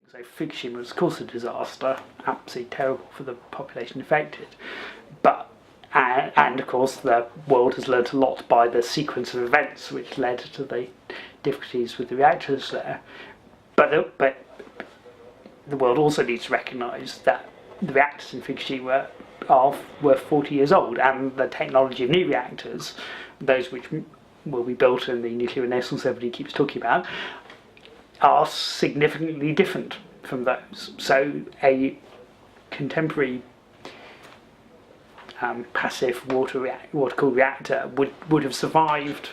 So Fukushima was of course a disaster, absolutely terrible for the population affected, but and of course the world has learnt a lot by the sequence of events which led to the difficulties with the reactors there. But the world also needs to recognise that the reactors in Fukushima were 40 years old, and the technology of new reactors, those which will be built in the nuclear renaissance everybody keeps talking about, are significantly different from those. So a contemporary passive water-cooled reactor would have survived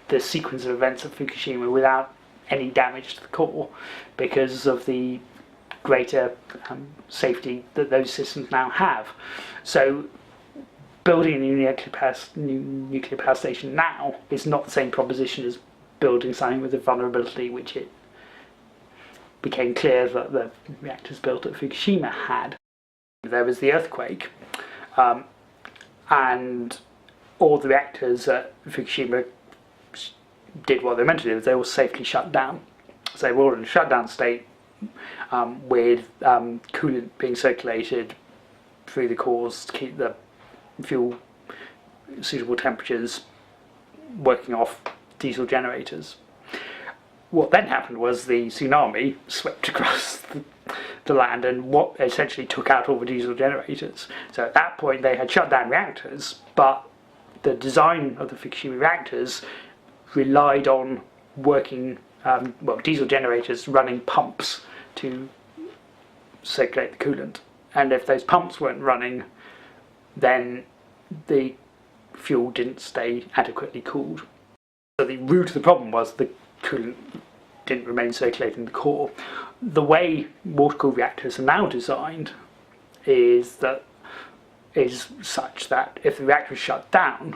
the sequence of events at Fukushima without any damage to the core, because of the greater safety that those systems now have. So building a new nuclear power station now is not the same proposition as building something with a vulnerability which it became clear that the reactors built at Fukushima had. There was the earthquake, and all the reactors at Fukushima did what they meant to do. They were safely shut down. So they were all in a shutdown state, with coolant being circulated through the cores to keep the fuel suitable temperatures, working off diesel generators. What then happened was the tsunami swept across the land and what essentially took out all the diesel generators. So at that point they had shut down reactors, but the design of the Fukushima reactors relied on working diesel generators running pumps to circulate the coolant, and if those pumps weren't running, then the fuel didn't stay adequately cooled. So the root of the problem was the coolant didn't remain circulating the core. The way water-cooled reactors are now designed is such that if the reactor is shut down,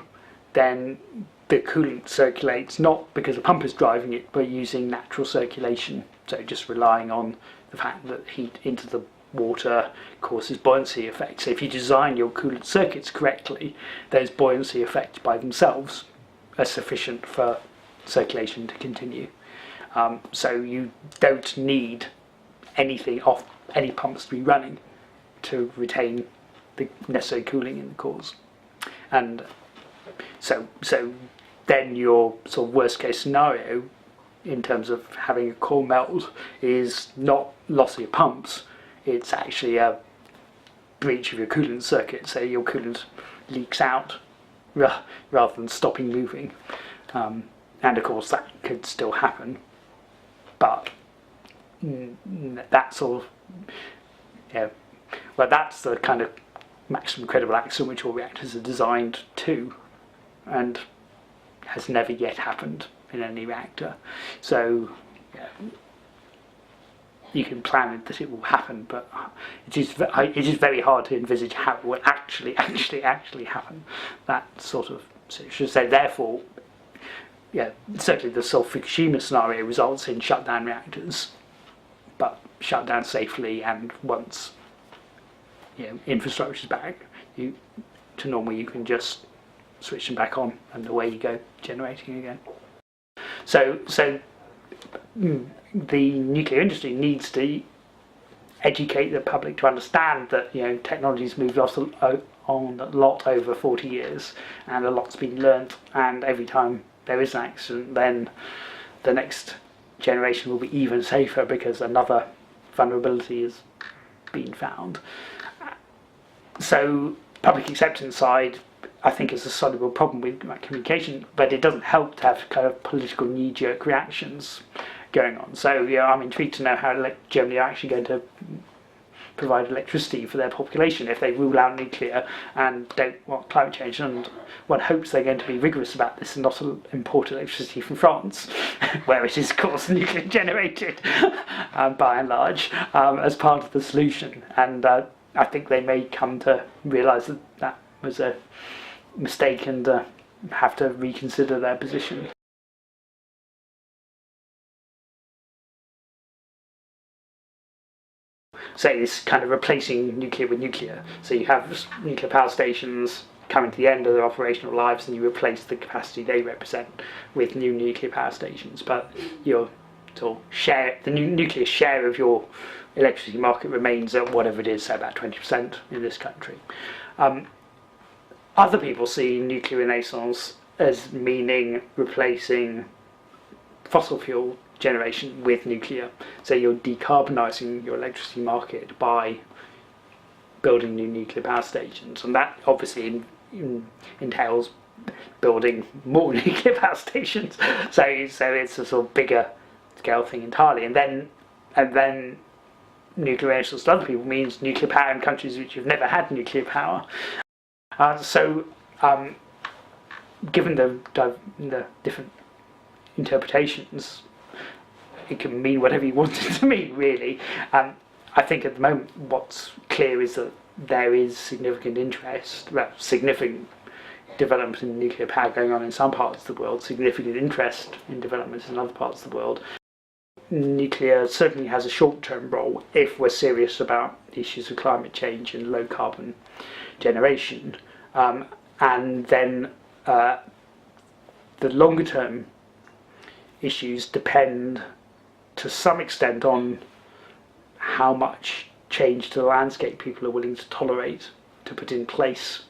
then the coolant circulates not because the pump is driving it, but using natural circulation. So just relying on the fact that heat into the water causes buoyancy effects. So if you design your coolant circuits correctly, those buoyancy effects by themselves are sufficient for circulation to continue. So you don't need anything off any pumps to be running to retain the necessary cooling in the cores. And so then your sort of worst case scenario in terms of having a core melt is not loss of your pumps, it's actually a breach of your coolant circuit, so your coolant leaks out rather than stopping moving. And of course that could still happen, but that's sort of, that's the kind of maximum credible accident which all reactors are designed to, and has never yet happened in any reactor. So you can plan that it will happen, but it is very hard to envisage how it will actually happen. That sort of situation. So therefore, certainly the sort of Fukushima scenario results in shut down reactors, but shut down safely, and once infrastructure is back to normal, you can just switch them back on and away you go, generating again. So the nuclear industry needs to educate the public to understand that technology's moved on a lot over 40 years, and a lot's been learnt, and every time there is an accident, then the next generation will be even safer because another vulnerability has been found. So public acceptance side, I think, is a soluble problem with communication, but it doesn't help to have kind of political knee-jerk reactions going on. So I'm intrigued to know how Germany are actually going to provide electricity for their population if they rule out nuclear and don't want climate change, and one hopes they're going to be rigorous about this and not import electricity from France, where it is of course nuclear generated by and large, as part of the solution. And I think they may come to realise that that was a mistake and have to reconsider their position. So it's kind of replacing nuclear with nuclear. So you have nuclear power stations coming to the end of their operational lives, and you replace the capacity they represent with new nuclear power stations. But you're So the nuclear share of your electricity market remains at whatever it is, say about 20% in this country. Other people see nuclear renaissance as meaning replacing fossil fuel generation with nuclear. So you're decarbonising your electricity market by building new nuclear power stations, and that obviously entails building more nuclear power stations. So it's a sort of bigger scale thing entirely, and then nuclear renaissance to other people means nuclear power in countries which have never had nuclear power. Given the different interpretations, it can mean whatever you want it to mean, really. I think at the moment what's clear is that there is significant interest, significant development in nuclear power going on in some parts of the world, significant interest in developments in other parts of the world. Nuclear certainly has a short-term role if we're serious about the issues of climate change and low carbon generation. And then the longer-term issues depend to some extent on how much change to the landscape people are willing to tolerate to put in place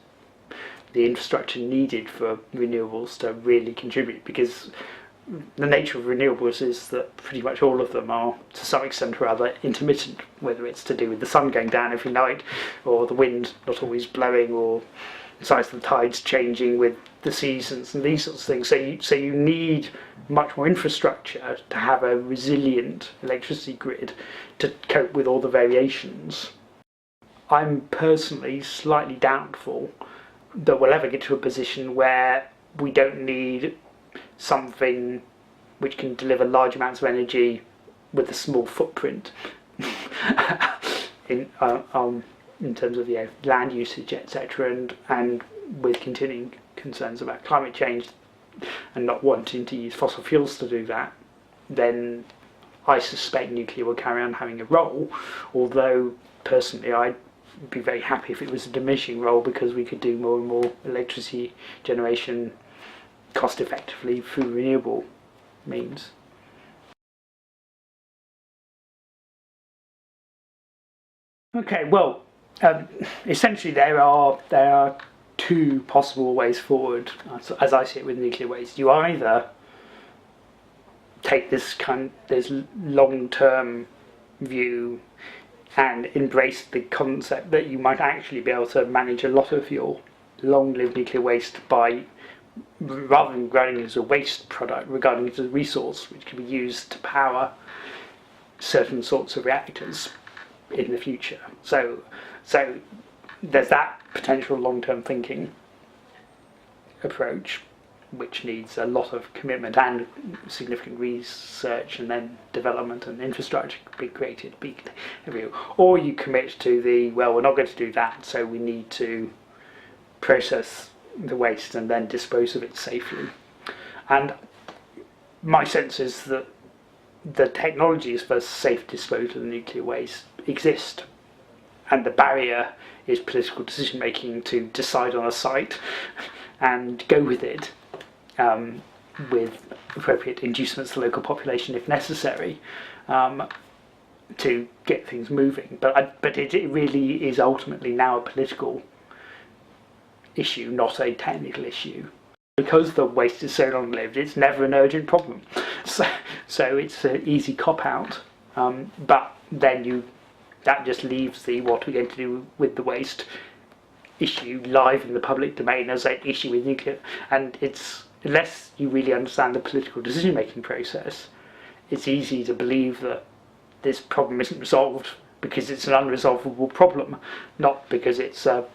the infrastructure needed for renewables to really contribute, because the nature of renewables is that pretty much all of them are to some extent or other intermittent, whether it's to do with the sun going down every night or the wind not always blowing or the size of the tides changing with the seasons and these sorts of things. So you need much more infrastructure to have a resilient electricity grid to cope with all the variations. I'm personally slightly doubtful that we'll ever get to a position where we don't need something which can deliver large amounts of energy with a small footprint in terms of land usage, etc., and with continuing concerns about climate change and not wanting to use fossil fuels to do that, then I suspect nuclear will carry on having a role, although personally I'd be very happy if it was a diminishing role, because we could do more and more electricity generation cost effectively through renewable means. Okay, well, essentially there are two possible ways forward, as I see it with nuclear waste. You either take this long-term view and embrace the concept that you might actually be able to manage a lot of your long-lived nuclear waste by, rather than regarding it as a waste product, regarding it as a resource which can be used to power certain sorts of reactors in the future. So there's that potential long-term thinking approach, which needs a lot of commitment and significant research and then development and infrastructure to be created. Or you commit to we're not going to do that, so we need to process the waste and then dispose of it safely. And my sense is that the technologies for safe disposal of nuclear waste exist, and the barrier is political decision making to decide on a site and go with it, with appropriate inducements to the local population if necessary, to get things moving. But it really is ultimately now a political issue, not a technical issue. Because the waste is so long lived, it's never an urgent problem. So it's an easy cop out. But then that just leaves the what we're going to do with the waste issue live in the public domain as an issue with nuclear. And unless you really understand the political decision making process, it's easy to believe that this problem isn't resolved because it's an unresolvable problem, not because it's a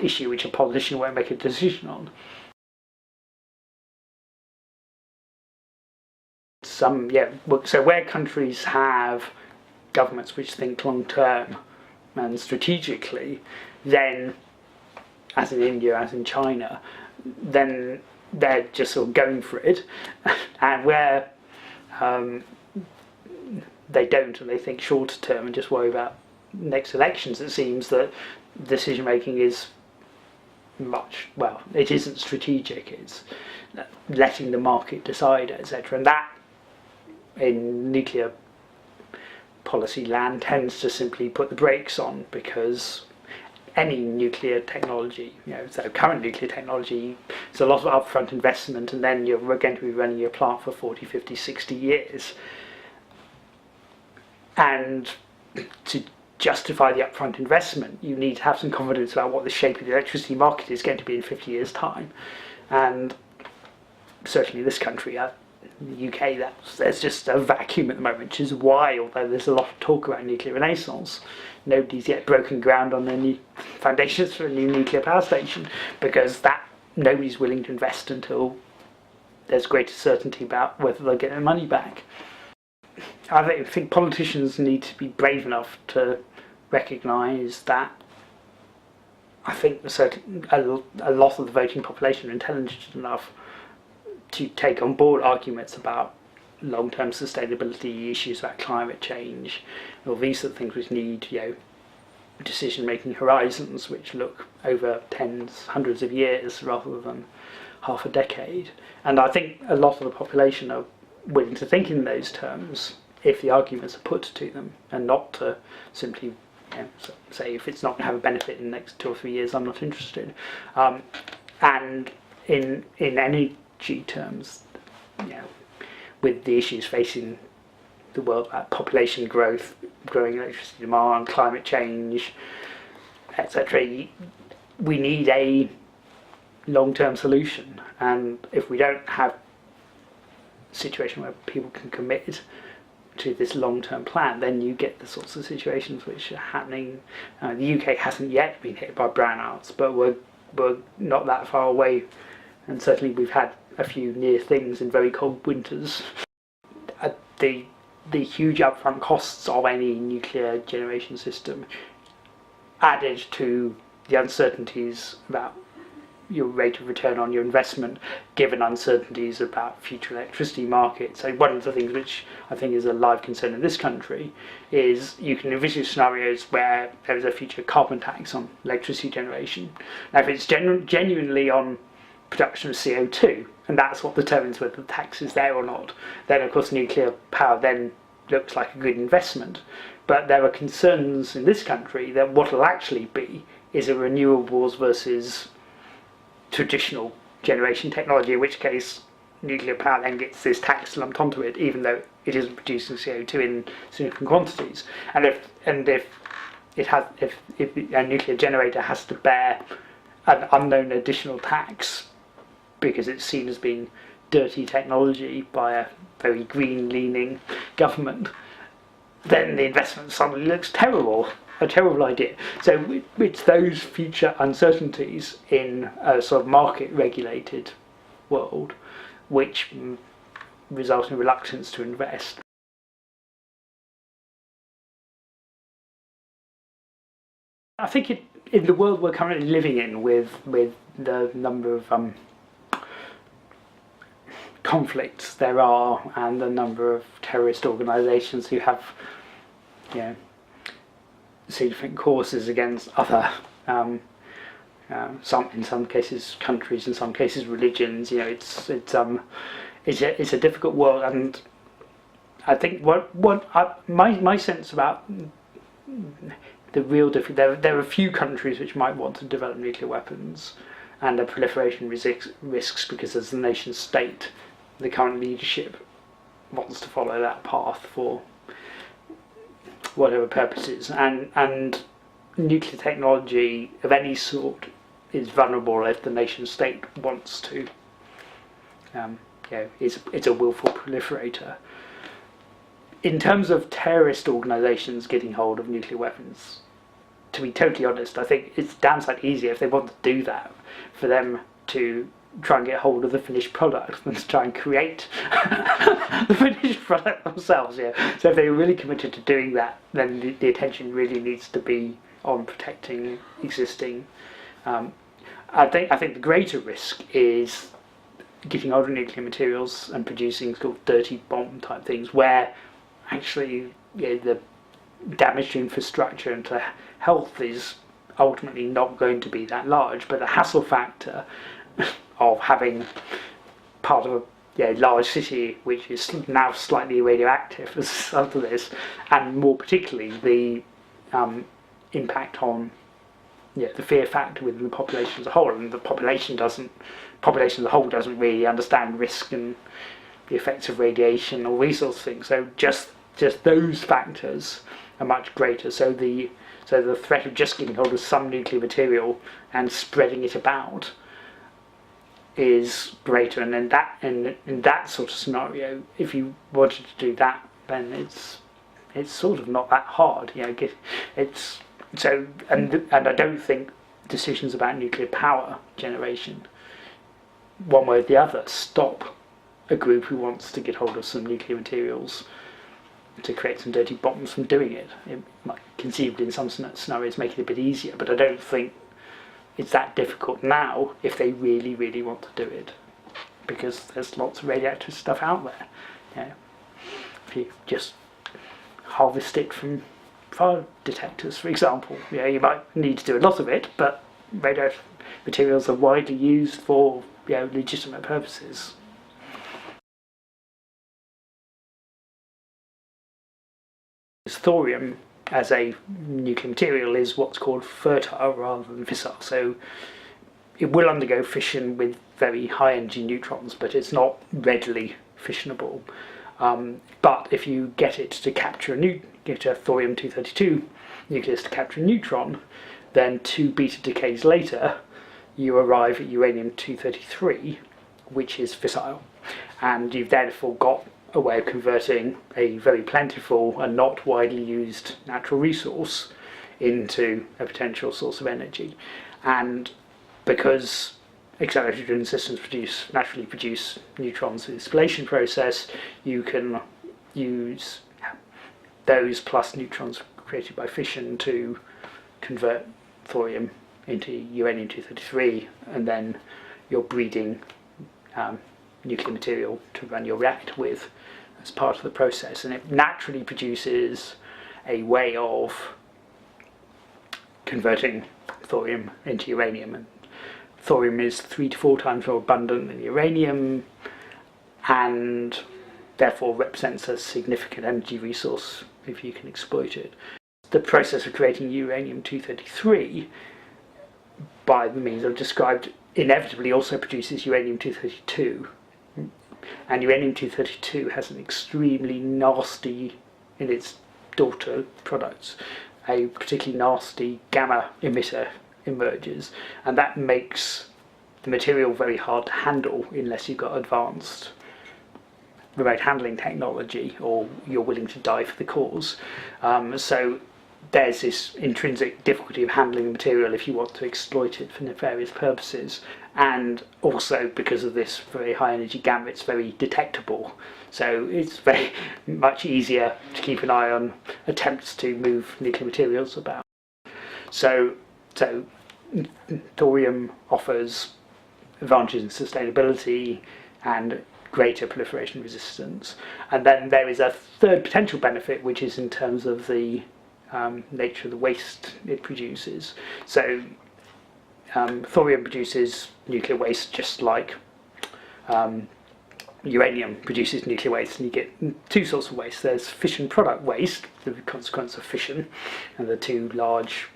issue which a politician won't make a decision on. So where countries have governments which think long term and strategically, then, as in India, as in China, then they're just sort of going for it. And where they don't, and they think shorter term and just worry about next elections, it seems that decision making is it isn't strategic, it's letting the market decide, etc. And that in nuclear policy land tends to simply put the brakes on, because any nuclear technology, so current nuclear technology, it's a lot of upfront investment, and then you're going to be running your plant for 40, 50, 60 years. And to justify the upfront investment, you need to have some confidence about what the shape of the electricity market is going to be in 50 years' time. And certainly this country, the UK, there's just a vacuum at the moment, which is why, although there's a lot of talk about nuclear renaissance, nobody's yet broken ground on any foundations for a new nuclear power station, because nobody's willing to invest until there's greater certainty about whether they'll get their money back. I think politicians need to be brave enough to recognise that I think a lot of the voting population are intelligent enough to take on board arguments about long-term sustainability, issues about climate change, all these sort of things which need, decision-making horizons which look over tens, hundreds of years rather than half a decade. And I think a lot of the population are willing to think in those terms if the arguments are put to them, and not to simply say, if it's not going to have a benefit in the next 2 or 3 years, I'm not interested. And in energy terms, with the issues facing the world about population growth, growing electricity demand, climate change, etc., we need a long-term solution. And if we don't have a situation where people can commit to this long-term plan, then you get the sorts of situations which are happening. The UK hasn't yet been hit by brownouts, but we're not that far away, and certainly we've had a few near things in very cold winters. The huge upfront costs of any nuclear generation system, added to the uncertainties about your rate of return on your investment, given uncertainties about future electricity markets. So one of the things which I think is a live concern in this country is you can envisage scenarios where there is a future carbon tax on electricity generation. Now, if it's genuinely on production of CO2, and that's what determines whether the tax is there or not, then of course nuclear power then looks like a good investment. But there are concerns in this country that what will actually be is a renewables versus traditional generation technology, in which case nuclear power then gets this tax lumped onto it, even though it isn't producing CO2 in significant quantities. And if a nuclear generator has to bear an unknown additional tax because it's seen as being dirty technology by a very green-leaning government, then the investment suddenly looks terrible. A terrible idea. So it's those future uncertainties in a sort of market-regulated world which result in reluctance to invest. I think in the world we're currently living in, with the number of conflicts there are, and the number of terrorist organisations who have, significant causes against other, in some cases countries, in some cases religions. It's a difficult world, and I think my sense about the real difference, there are a few countries which might want to develop nuclear weapons, and a proliferation risks because as the nation state, the current leadership wants to follow that path for whatever purposes, and nuclear technology of any sort is vulnerable if the nation state wants to. It's a willful proliferator. In terms of terrorist organisations getting hold of nuclear weapons, to be totally honest, I think it's damn sight easier, if they want to do that, for them to try and get hold of the finished product than to try and create the finished product themselves. So if they're really committed to doing that, then the attention really needs to be on protecting existing. I think the greater risk is getting hold of nuclear materials and producing sort of dirty bomb type things, where actually the damage to infrastructure and to health is ultimately not going to be that large, but the hassle factor of having part of large city which is now slightly radioactive as a result of this, and more particularly the impact on the fear factor within the population as a whole. And the population as a whole doesn't really understand risk and the effects of radiation or these sorts of things. So just those factors are much greater. So the threat of just getting hold of some nuclear material and spreading it about is greater. And in that sort of scenario, if you wanted to do that, then it's sort of not that hard. It's so, and I don't think decisions about nuclear power generation, one way or the other, stop a group who wants to get hold of some nuclear materials to create some dirty bombs from doing it. It might conceivably in some scenarios make it a bit easier, but I don't think it's that difficult now if they really, really want to do it, because there's lots of radioactive stuff out there. If you just harvest it from fire detectors, for example, you might need to do a lot of it, but radioactive materials are widely used for legitimate purposes. Thorium as a nuclear material is what's called fertile rather than fissile, so it will undergo fission with very high energy neutrons, but it's not readily fissionable. But if you get it to capture get a thorium-232 nucleus to capture a neutron, then 2 beta decays later you arrive at uranium-233, which is fissile, and you've therefore got a way of converting a very plentiful and not widely used natural resource into a potential source of energy. And because accelerator-driven systems naturally produce neutrons through the spallation process, you can use those plus neutrons created by fission to convert thorium into uranium-233, and then you're breeding nuclear material to run your reactor with as part of the process. And it naturally produces a way of converting thorium into uranium. And thorium is 3 to 4 times more abundant than uranium, and therefore represents a significant energy resource if you can exploit it. The process of creating uranium-233, by the means I've described, inevitably also produces uranium-232. And uranium-232 has an extremely nasty, in its daughter products, a particularly nasty gamma emitter emerges, and that makes the material very hard to handle unless you've got advanced remote handling technology or you're willing to die for the cause. So there's this intrinsic difficulty of handling the material if you want to exploit it for nefarious purposes, and also because of this very high energy gamma, it's very detectable, so it's very much easier to keep an eye on attempts to move nuclear materials about. So thorium offers advantages in sustainability and greater proliferation resistance. And then there is a third potential benefit, which is in terms of the nature of the waste it produces. So thorium produces nuclear waste just like uranium produces nuclear waste, and you get 2 sorts of waste. There's fission product waste, the consequence of fission, and the 2 large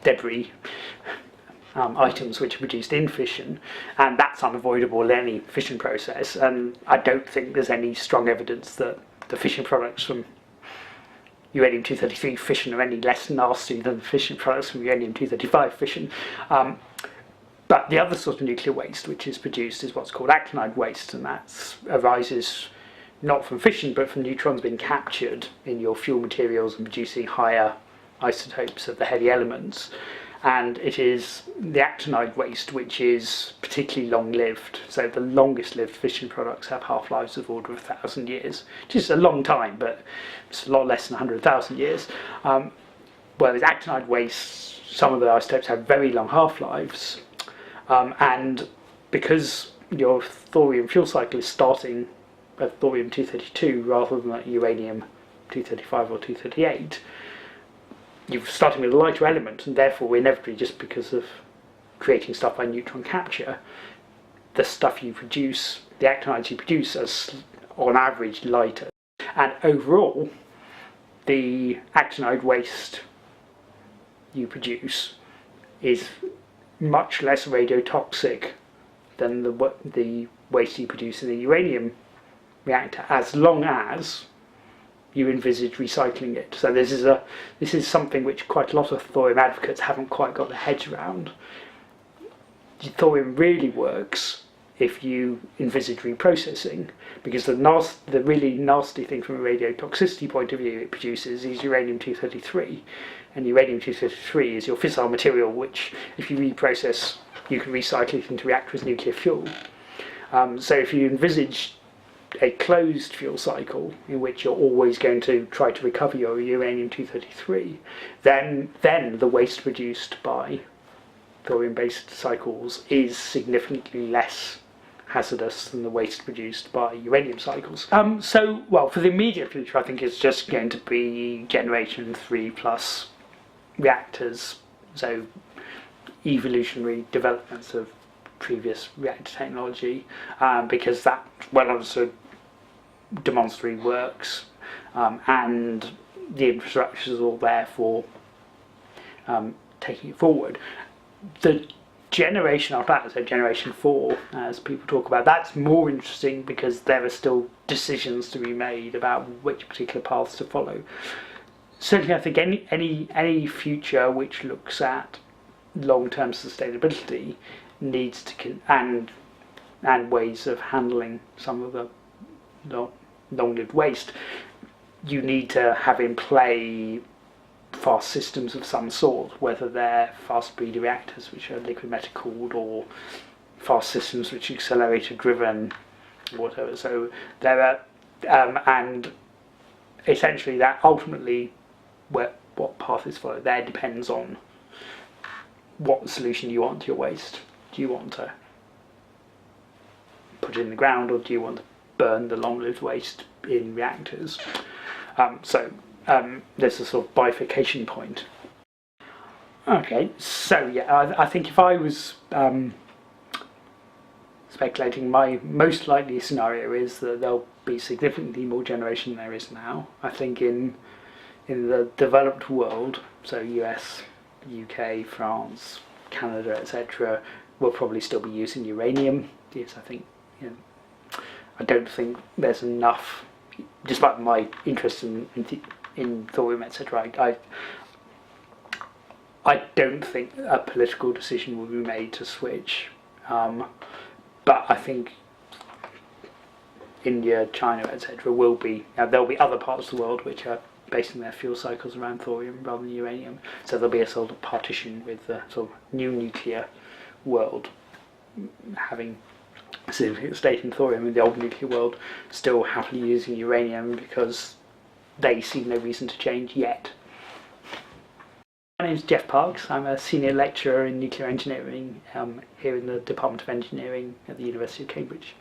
debris items which are produced in fission, and that's unavoidable in any fission process. And I don't think there's any strong evidence that the fission products from uranium-233 fission are any less nasty than the fission products from uranium-235 fission. But the other sort of nuclear waste which is produced is what's called actinide waste, and that arises not from fission but from neutrons being captured in your fuel materials and producing higher isotopes of the heavy elements. And it is the actinide waste which is particularly long-lived. So the longest lived fission products have half-lives of order of 1,000 years, which is a long time, but it's a lot less than 100,000 years. Whereas actinide waste, some of the isotopes have very long half-lives, and because your thorium fuel cycle is starting at thorium-232 rather than at uranium-235 or 238, you're starting with a lighter element, and therefore inevitably, just because of creating stuff by neutron capture, the stuff you produce, the actinides you produce, are on average lighter. And overall, the actinide waste you produce is much less radiotoxic than the waste you produce in a uranium reactor, as long as you envisage recycling it. So this is something which quite a lot of thorium advocates haven't quite got their heads around. Thorium really works if you envisage reprocessing, because the really nasty thing from a radiotoxicity point of view it produces is uranium-233, and uranium-233 is your fissile material which, if you reprocess, you can recycle it into react with nuclear fuel. So if you envisage a closed fuel cycle in which you're always going to try to recover your uranium-233, then the waste produced by thorium-based cycles is significantly less hazardous than the waste produced by uranium cycles. Well, for the immediate future, I think it's just going to be generation 3+ reactors, so evolutionary developments of previous reactor technology, because that well understood demonstrably works, and the infrastructure is all there for taking it forward. The generation after that, so generation 4, as people talk about, that's more interesting because there are still decisions to be made about which particular paths to follow. Certainly, I think any future which looks at long-term sustainability needs to and ways of handling some of the long-lived waste. You need to have in play fast systems of some sort, whether they're fast breeder reactors, which are liquid metal cooled, or fast systems which are accelerator driven, or whatever. So there are, and essentially that ultimately what path is followed there depends on what solution you want to your waste. Do you want to put it in the ground, or do you want to burn the long-lived waste in reactors? There's a sort of bifurcation point. Okay, so yeah, I think if I was speculating, my most likely scenario is that there'll be significantly more generation than there is now. I think in the developed world, so US, UK, France, Canada, etc., we'll probably still be using uranium. Yes, I think, I don't think there's enough, despite my interest in thorium, etc. I don't think a political decision will be made to switch, but I think India, China, etc. will be. There'll be other parts of the world which are basing their fuel cycles around thorium rather than uranium. So there'll be a sort of partition with the sort of new nuclear world having a significant stake in thorium, and the old nuclear world still happily using uranium because they see no reason to change yet. My name is Geoff Parks. I'm a senior lecturer in nuclear engineering here in the Department of Engineering at the University of Cambridge.